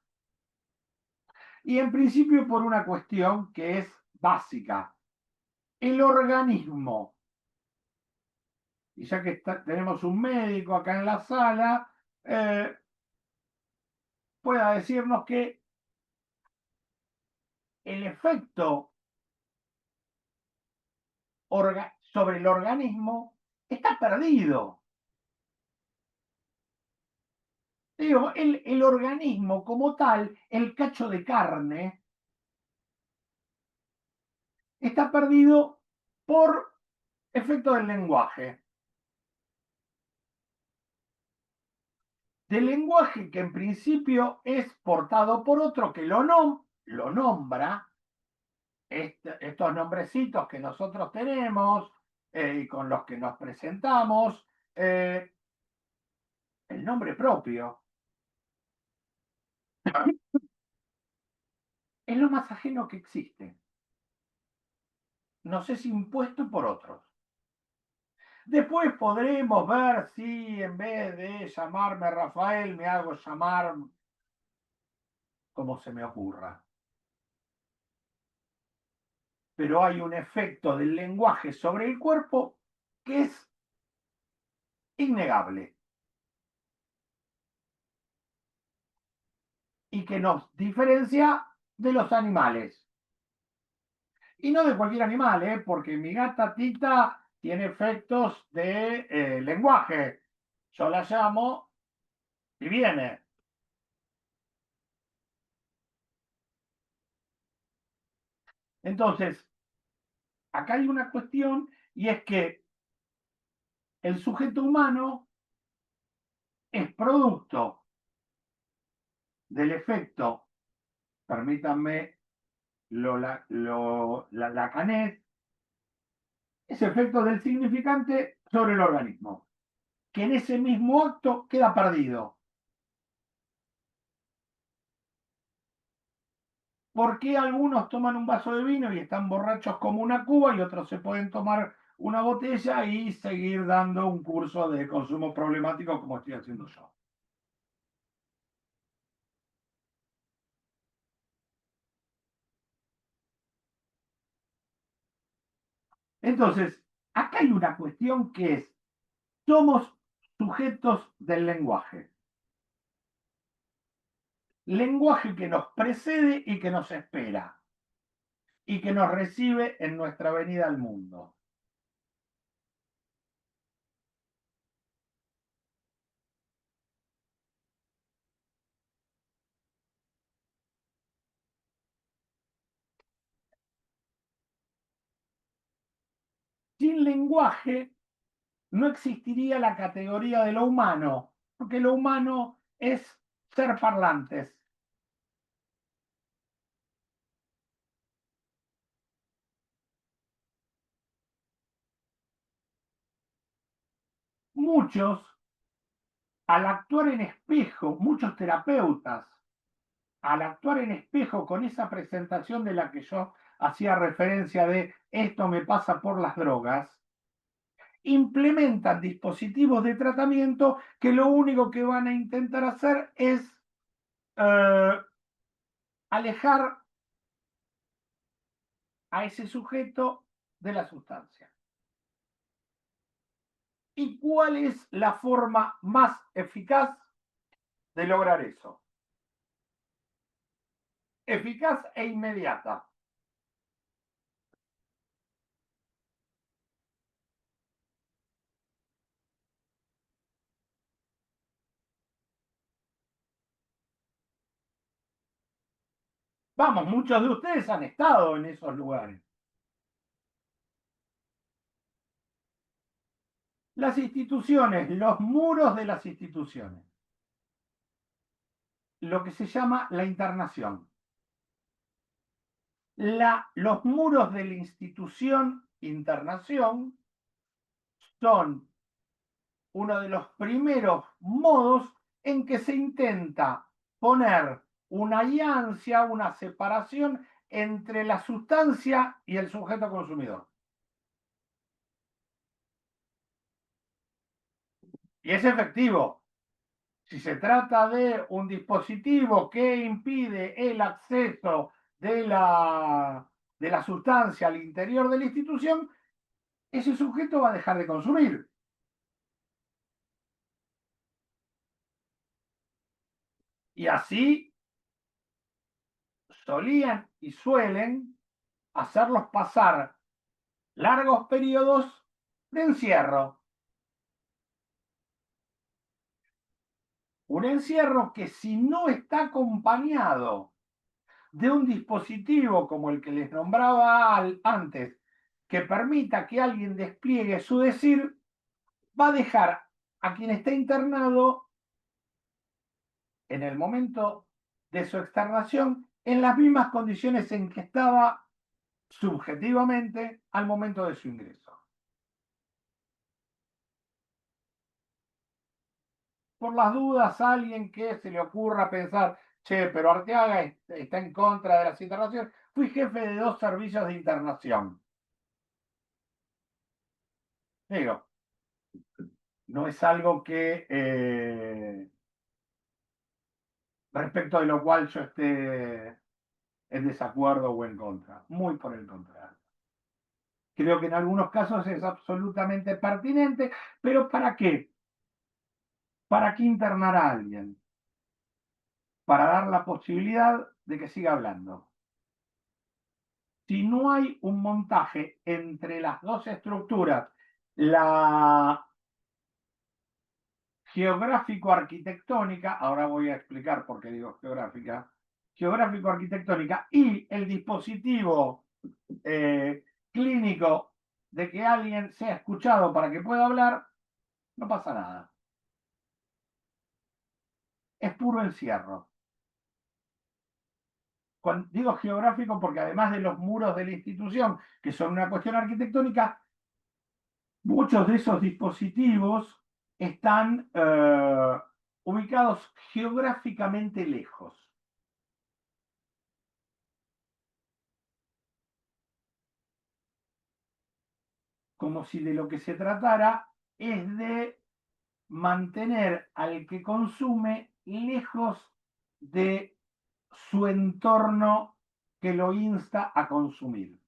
Y en principio por una cuestión que es básica. El organismo, y ya que tenemos un médico acá en la sala, pueda decirnos que el efecto sobre el organismo está perdido. Digo, el organismo como tal, el cacho de carne, está perdido por efecto del lenguaje. Del lenguaje que en principio es portado por otro que lo nombra, estos nombrecitos que nosotros tenemos y con los que nos presentamos, el nombre propio. Es lo más ajeno que existe. Nos es impuesto por otros. Después podremos ver si en vez de llamarme Rafael me hago llamar como se me ocurra. Pero hay un efecto del lenguaje sobre el cuerpo que es innegable y que nos diferencia de los animales. Y no de cualquier animal, porque mi gata Tita tiene efectos de lenguaje. Yo la llamo y viene. Entonces, acá hay una cuestión y es que el sujeto humano es producto del efecto, permítanme la Canet, ese efecto del significante sobre el organismo, que en ese mismo acto queda perdido. ¿Por qué algunos toman un vaso de vino y están borrachos como una cuba y otros se pueden tomar una botella y seguir dando un curso de consumo problemático como estoy haciendo yo? Entonces, acá hay una cuestión que es, somos sujetos del lenguaje. Lenguaje que nos precede y que nos espera y que nos recibe en nuestra venida al mundo. Sin lenguaje no existiría la categoría de lo humano, porque lo humano es ser parlantes. Muchos, al actuar en espejo, muchos terapeutas, al actuar en espejo con esa presentación de la que yo hacía referencia de esto me pasa por las drogas, implementan dispositivos de tratamiento que lo único que van a intentar hacer es alejar a ese sujeto de la sustancia. ¿Y cuál es la forma más eficaz de lograr eso? Eficaz e inmediata. Vamos, muchos de ustedes han estado en esos lugares. Las instituciones, los muros de las instituciones. Lo que se llama la internación. Los muros de la institución internación son uno de los primeros modos en que se intenta poner una alianza, una separación entre la sustancia y el sujeto consumidor. Y es efectivo. Si se trata de un dispositivo que impide el acceso de la sustancia al interior de la institución, ese sujeto va a dejar de consumir. Y así solían y suelen hacerlos pasar largos periodos de encierro. Un encierro que si no está acompañado de un dispositivo como el que les nombraba antes, que permita que alguien despliegue su decir, va a dejar a quien está internado en el momento de su externación en las mismas condiciones en que estaba subjetivamente al momento de su ingreso. Por las dudas, a alguien que se le ocurra pensar, che, pero Arteaga está en contra de las internaciones, fui jefe de 2 servicios de internación. Digo, no es algo que respecto de lo cual yo esté en desacuerdo o en contra. Muy por el contrario. Creo que en algunos casos es absolutamente pertinente, pero ¿para qué? ¿Para qué internar a alguien? Para dar la posibilidad de que siga hablando. Si no hay un montaje entre las dos estructuras, la geográfico-arquitectónica, ahora voy a explicar por qué digo geográfica, geográfico-arquitectónica y el dispositivo clínico de que alguien sea escuchado para que pueda hablar, no pasa nada. Es puro encierro. Digo geográfico porque además de los muros de la institución, que son una cuestión arquitectónica, muchos de esos dispositivos están ubicados geográficamente lejos. Como si de lo que se tratara es de mantener al que consume lejos de su entorno que lo insta a consumir.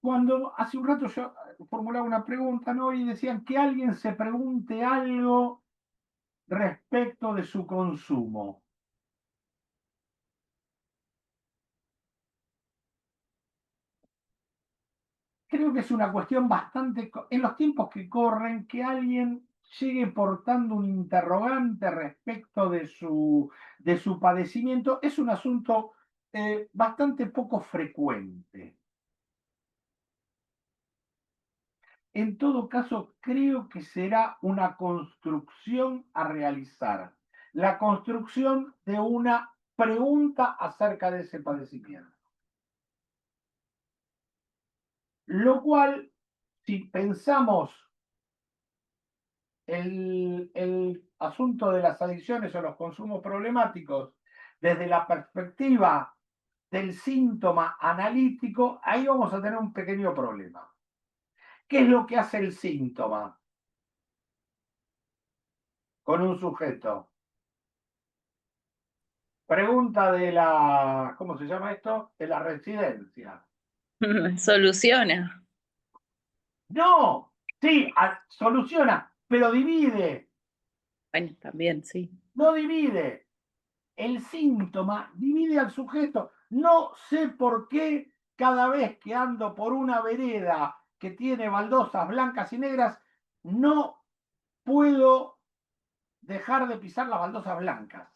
cuando hace un rato yo formulaba una pregunta, ¿no? Y decían que alguien se pregunte algo respecto de su consumo. Creo que es una cuestión bastante, en los tiempos que corren, que alguien llegue portando un interrogante respecto de su padecimiento, es un asunto bastante poco frecuente. En todo caso, creo que será una construcción a realizar, la construcción de una pregunta acerca de ese padecimiento. Lo cual, si pensamos el asunto de las adicciones o los consumos problemáticos desde la perspectiva del síntoma analítico, ahí vamos a tener un pequeño problema. ¿Qué es lo que hace el síntoma con un sujeto? Pregunta de la, ¿cómo se llama esto? De la residencia. Soluciona. No, sí, soluciona, pero divide, Bueno, también, sí. no divide. El síntoma divide al sujeto. No sé por qué cada vez que ando por una vereda que tiene baldosas blancas y negras, no puedo dejar de pisar las baldosas blancas.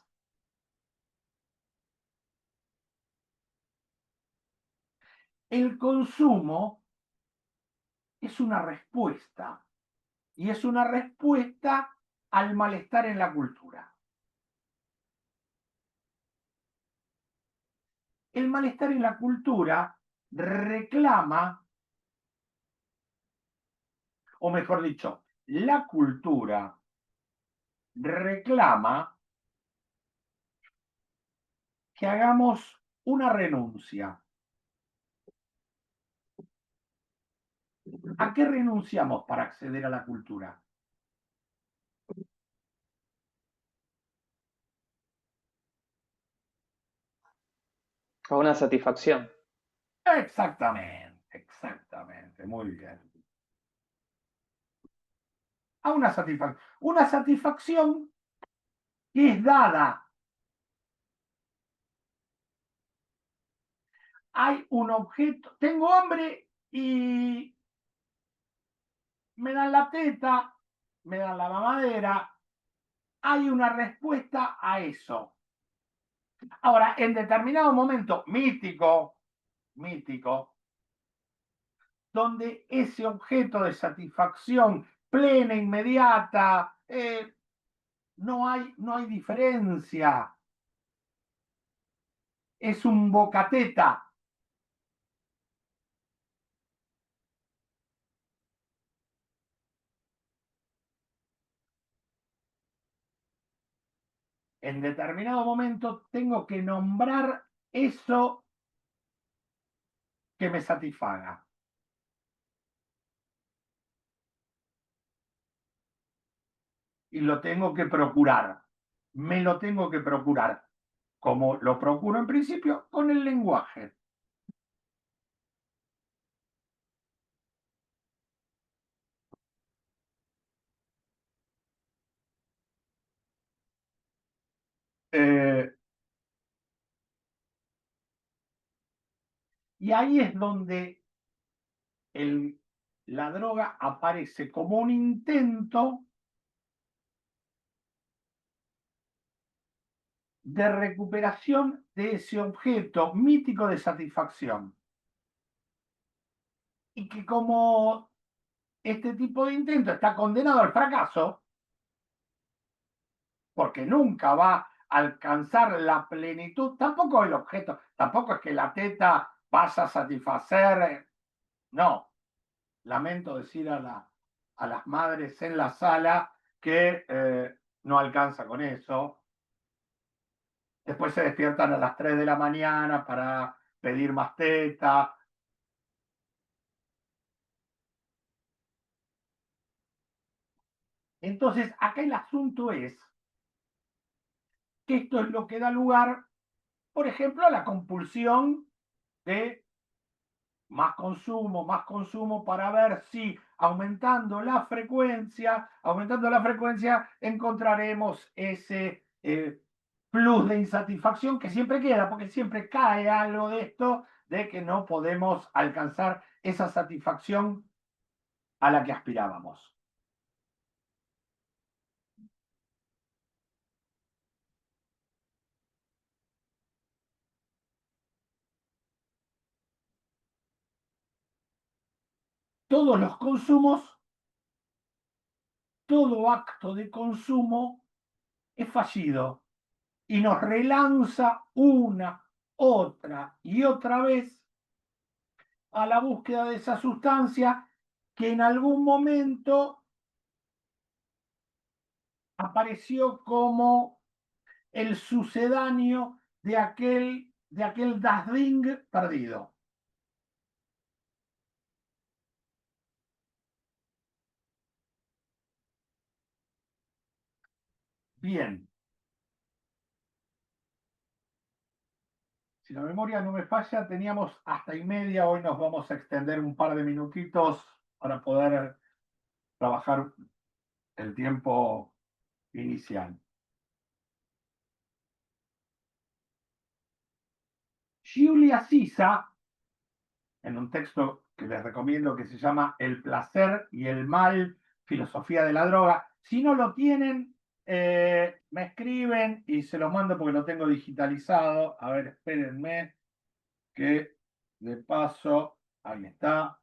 El consumo es una respuesta, y es una respuesta al malestar en la cultura. El malestar en la cultura reclama, o mejor dicho, la cultura reclama que hagamos una renuncia. ¿A qué renunciamos para acceder a la cultura? A una satisfacción. Exactamente, exactamente, muy bien. A una satisfacción que es dada. Hay un objeto, tengo hambre y me dan la teta, me dan la mamadera, hay una respuesta a eso. Ahora, en determinado momento mítico, donde ese objeto de satisfacción plena, inmediata, no hay diferencia. Es un bocateta. En determinado momento tengo que nombrar eso que me satisfaga. Y lo tengo que procurar. Me lo tengo que procurar. Como lo procuro en principio con el lenguaje. Eh, y ahí es donde la droga aparece como un intento de recuperación de ese objeto mítico de satisfacción. Y que como este tipo de intento está condenado al fracaso, porque nunca va a alcanzar la plenitud, tampoco el objeto, tampoco es que la teta vaya a satisfacer, no. Lamento decir a las madres en la sala que no alcanza con eso. Después se despiertan a las 3 de la mañana para pedir más teta. Entonces, acá el asunto es que esto es lo que da lugar, por ejemplo, a la compulsión de más consumo para ver si aumentando la frecuencia, encontraremos ese plus de insatisfacción que siempre queda, porque siempre cae algo de esto, de que no podemos alcanzar esa satisfacción a la que aspirábamos. Todos los consumos, todo acto de consumo es fallido y nos relanza una, otra y otra vez a la búsqueda de esa sustancia que en algún momento apareció como el sucedáneo de aquel Das Ding perdido. Bien. Si la memoria no me falla, teníamos hasta y media. Hoy nos vamos a extender un par de minutitos para poder trabajar el tiempo inicial. Giulia Sisa, en un texto que les recomiendo que se llama El placer y el mal, filosofía de la droga. Si no lo tienen, me escriben y se los mando porque lo tengo digitalizado. A ver, espérenme que de paso, ahí está.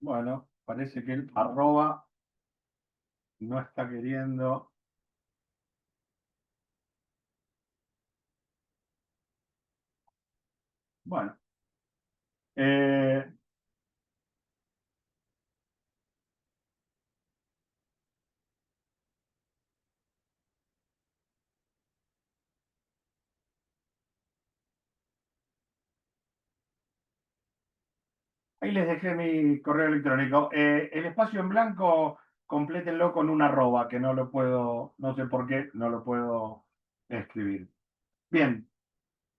Bueno, parece que el arroba no está queriendo. Bueno, eh, ahí les dejé mi correo electrónico. El espacio en blanco, complétenlo con un arroba, que no lo puedo, no sé por qué, no lo puedo escribir. Bien,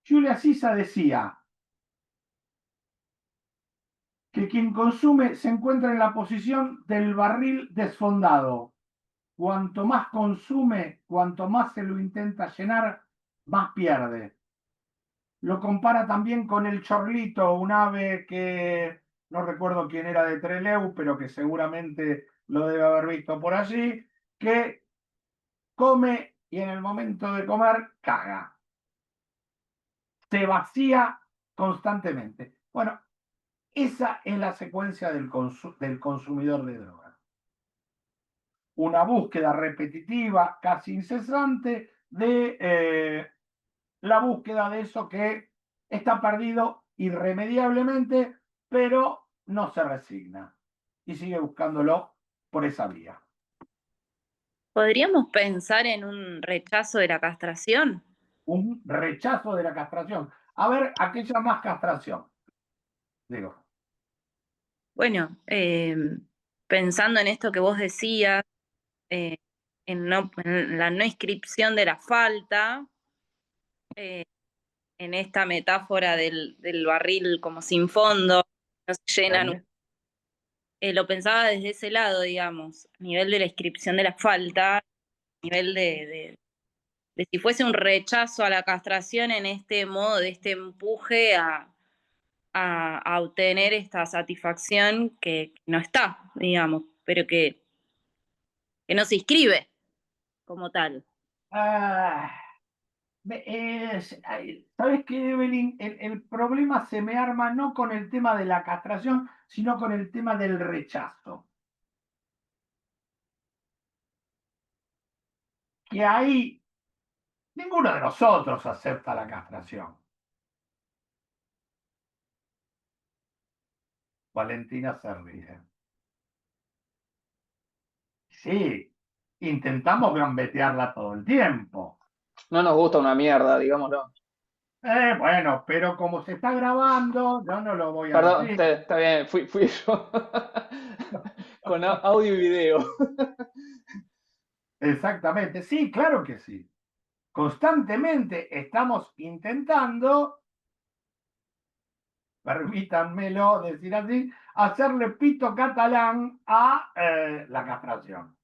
Julia Sisa decía que quien consume se encuentra en la posición del barril desfondado. Cuanto más consume, cuanto más se lo intenta llenar, más pierde. Lo compara también con el chorlito, un ave que no recuerdo quién era de Trelew, pero que seguramente lo debe haber visto por allí, que come y en el momento de comer caga. Se vacía constantemente. Bueno, esa es la secuencia del consumidor de drogas. Una búsqueda repetitiva, casi incesante, de la búsqueda de eso que está perdido irremediablemente, pero no se resigna y sigue buscándolo por esa vía. ¿Podríamos pensar en un rechazo de la castración? Un rechazo de la castración. A ver, aquella más castración. Digo, Bueno, pensando en esto que vos decías, eh, en la no inscripción de la falta, eh, en esta metáfora del barril como sin fondo, no se llenan, lo pensaba desde ese lado, digamos, a nivel de la inscripción de la falta, a nivel de si fuese un rechazo a la castración en este modo, de este empuje a obtener esta satisfacción que no está, digamos, pero que no se inscribe como tal. ah, ¿sabes qué, Evelyn? El problema se me arma no con el tema de la castración, sino con el tema del rechazo. Que ahí ninguno de nosotros acepta la castración. Valentina se ríe. Sí, intentamos gambetearla todo el tiempo. No nos gusta una mierda, digámoslo. Bueno, pero como se está grabando, yo no lo voy a Perdón, decir. está bien, fui yo. Con audio y video. Exactamente, sí, claro que sí. Constantemente estamos intentando, permítanmelo decir así, hacerle pito catalán a la castración.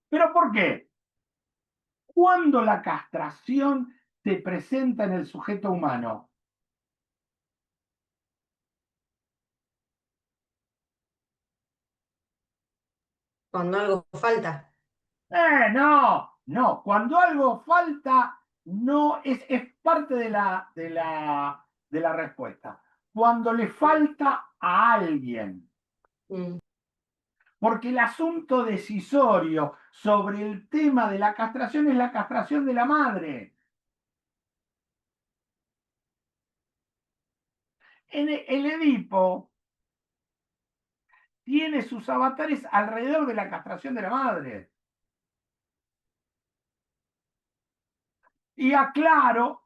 ¿Pero por qué? Cuando la castración se presenta en el sujeto humano, Cuando algo falta. no, cuando algo falta, no es parte de la respuesta. Cuando le falta a alguien. Mm. Porque el asunto decisorio sobre el tema de la castración es la castración de la madre. El Edipo tiene sus avatares alrededor de la castración de la madre. Y aclaro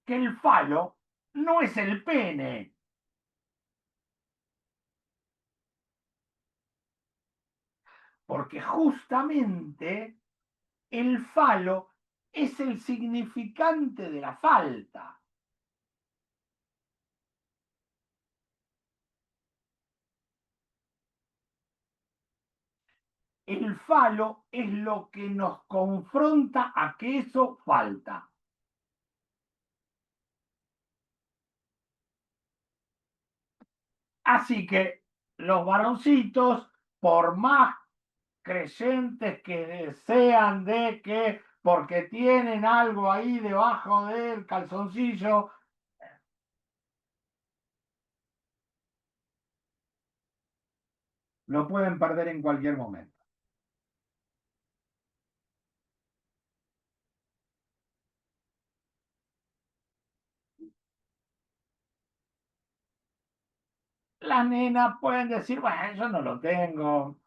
que el falo no es el pene. Porque justamente el falo es el significante de la falta. El falo es lo que nos confronta a que eso falta. Así que los varoncitos, por más creyentes que sean de que porque tienen algo ahí debajo del calzoncillo, lo pueden perder en cualquier momento. Las nenas pueden decir, bueno, yo no lo tengo,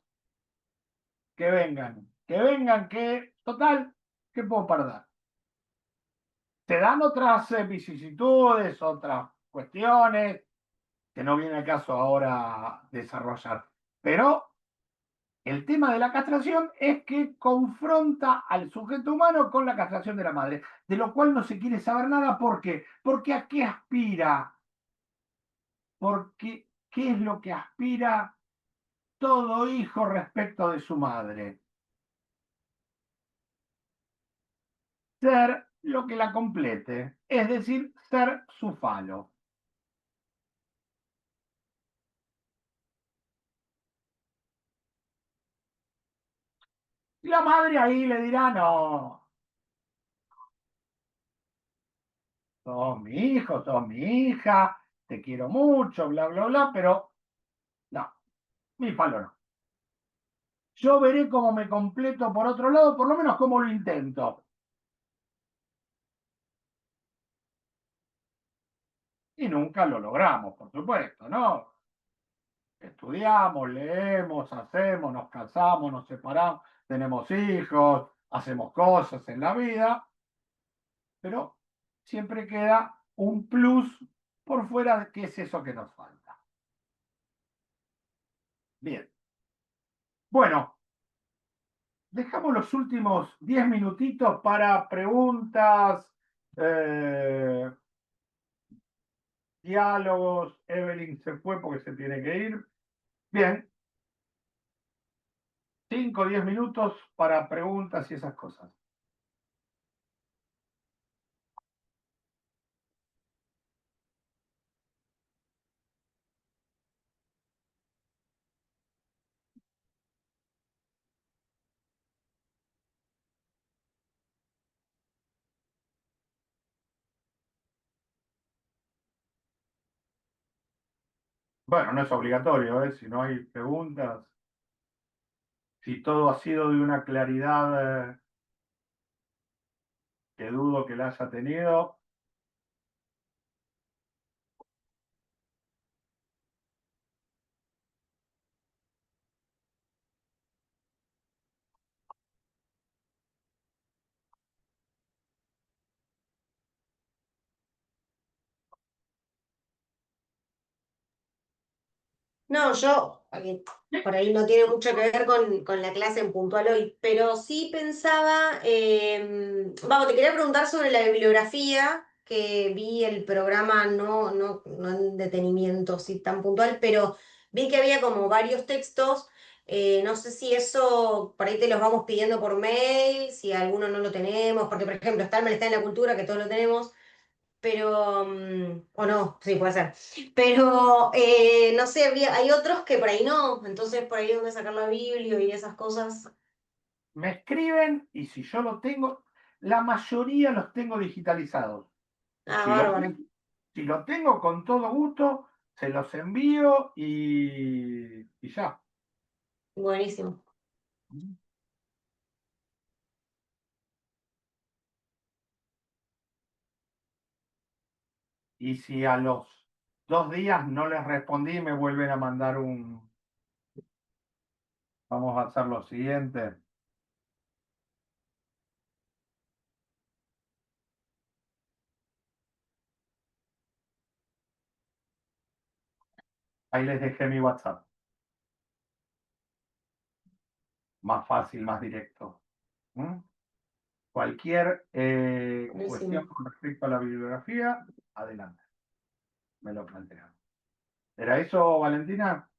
que vengan, que total, ¿qué puedo perder? Te dan otras vicisitudes, otras cuestiones que no viene el caso ahora desarrollar. Pero el tema de la castración es que confronta al sujeto humano con la castración de la madre, de lo cual no se quiere saber nada. ¿Por qué? Porque a qué aspira, porque qué es lo que aspira todo hijo respecto de su madre. Ser lo que la complete, es decir, ser su falo. Y la madre ahí le dirá, no, sos mi hijo, sos mi hija, te quiero mucho, bla, bla, bla, pero no, mi falo no. Yo veré cómo me completo por otro lado, por lo menos cómo lo intento. Y nunca lo logramos, por supuesto, ¿no? Estudiamos, leemos, hacemos, nos casamos, nos separamos, tenemos hijos, hacemos cosas en la vida, pero siempre queda un plus por fuera de qué es eso que nos falta. Bien. Bueno, dejamos los últimos 10 minutitos para preguntas, eh, diálogos. Evelyn se fue porque se tiene que ir. Bien, 5 o 10 minutos para preguntas y esas cosas. Bueno, no es obligatorio, ¿eh? Si no hay preguntas, si todo ha sido de una claridad que dudo que la haya tenido. No, yo, por ahí no tiene mucho que ver con la clase en puntual hoy, pero sí pensaba, vamos, te quería preguntar sobre la bibliografía, que vi el programa no en detenimiento, sí tan puntual, pero vi que había como varios textos, no sé si eso, por ahí te los vamos pidiendo por mail, si alguno no lo tenemos, porque por ejemplo está el Malestar en la Cultura, que todos lo tenemos, pero, o no, sí, puede ser. Pero, no sé, hay otros que por ahí no, entonces por ahí donde sacar la Biblia y esas cosas. Me escriben y si yo lo tengo, la mayoría los tengo digitalizados. Ah, Si lo, bárbaro, si lo tengo con todo gusto, se los envío y ya. buenísimo. Y si a los 2 días no les respondí, me vuelven a mandar un... Vamos a hacer lo siguiente. Ahí les dejé mi WhatsApp. Más fácil, más directo. ¿Mm? Cualquier cuestión Buenísimo. con respecto a la bibliografía, adelante. Me lo plantean. ¿Era eso, Valentina?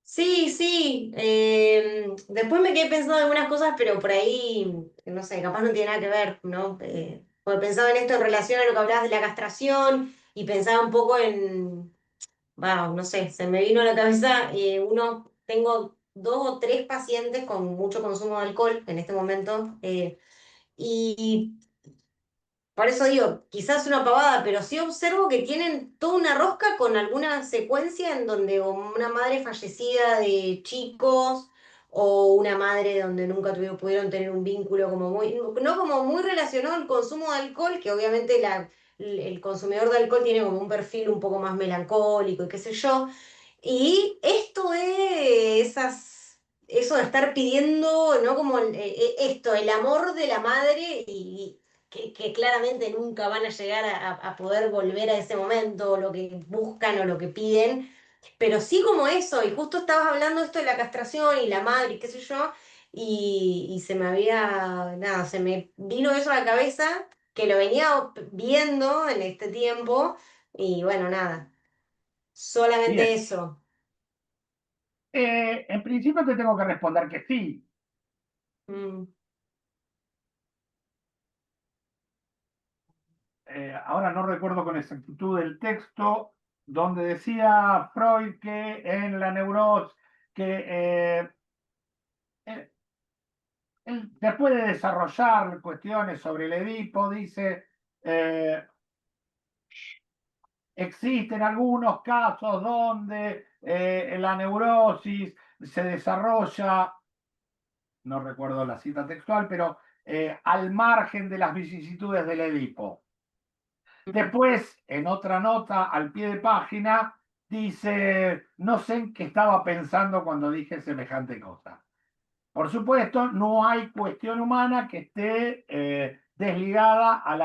Sí, sí. Después me quedé pensando en algunas cosas, pero por ahí, no sé, capaz no tiene nada que ver, ¿no? Porque pensaba en esto en relación a lo que hablabas de la castración y pensaba un poco en, wow, no sé, se me vino a la cabeza, tengo 2 o 3 pacientes con mucho consumo de alcohol en este momento, y por eso digo, quizás una pavada, pero sí observo que tienen toda una rosca con alguna secuencia en donde o una madre fallecida de chicos o una madre donde nunca pudieron tener un vínculo como muy, no como muy relacionado al consumo de alcohol, que obviamente el consumidor de alcohol tiene como un perfil un poco más melancólico y qué sé yo. Y esto de eso de estar pidiendo, ¿no? Como esto, el amor de la madre y que claramente nunca van a llegar a poder volver a ese momento, o lo que buscan o lo que piden, pero sí como eso, y justo estabas hablando esto de la castración y la madre y qué sé yo, y nada, se me vino eso a la cabeza, que lo venía viendo en este tiempo, y bueno, nada, solamente Bien. eso. En principio te tengo que responder que sí. Mm, Ahora no recuerdo con exactitud el texto donde decía Freud que en la neurosis, que él, después de desarrollar cuestiones sobre el Edipo, dice, eh, existen algunos casos donde la neurosis se desarrolla, no recuerdo la cita textual, pero al margen de las vicisitudes del Edipo. Después, en otra nota al pie de página, dice, no sé en qué estaba pensando cuando dije semejante cosa. Por supuesto, no hay cuestión humana que esté desligada a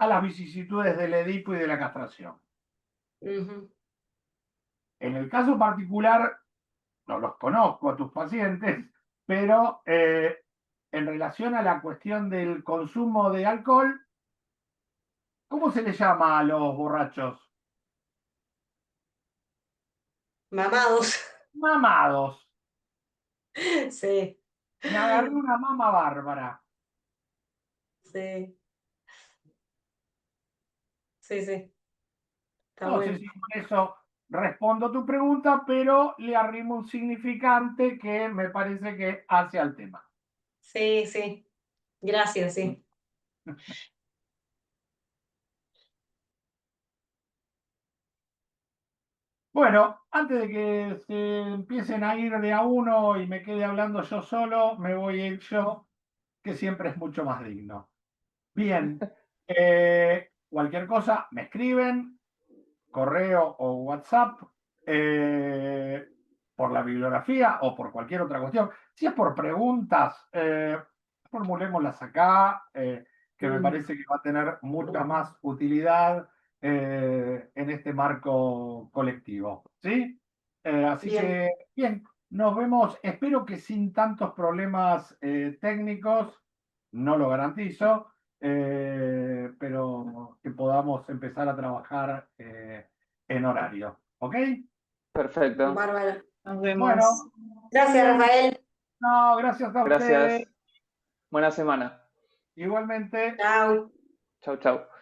las vicisitudes del Edipo y de la castración. ujú. En el caso particular, no los conozco a tus pacientes, pero en relación a la cuestión del consumo de alcohol, ¿cómo se le llama a los borrachos? Mamados, Mamados. sí, Me agarré una mama bárbara. sí, sí, sí, está No sé bueno. si con eso respondo tu pregunta, pero le arrimo un significante que me parece que hace al tema. Sí, sí, gracias, sí. Bueno, antes de que se empiecen a ir de a uno y me quede hablando yo solo, me voy a ir yo, que siempre es mucho más digno. Bien, cualquier cosa me escriben, correo o WhatsApp, por la bibliografía o por cualquier otra cuestión. Si es por preguntas, formulémoslas acá, que me Mm. parece que va a tener mucha más utilidad en este marco colectivo. ¿Sí? Así Bien. que, bien, nos vemos. Espero que sin tantos problemas técnicos, no lo garantizo, pero que podamos empezar a trabajar en horario. ¿Ok? Perfecto. Bárbaro. Nos vemos. Bueno, Gracias, bien. Rafael. No, gracias a ustedes. Gracias. Buena semana. Igualmente. Chao. Chau, chau.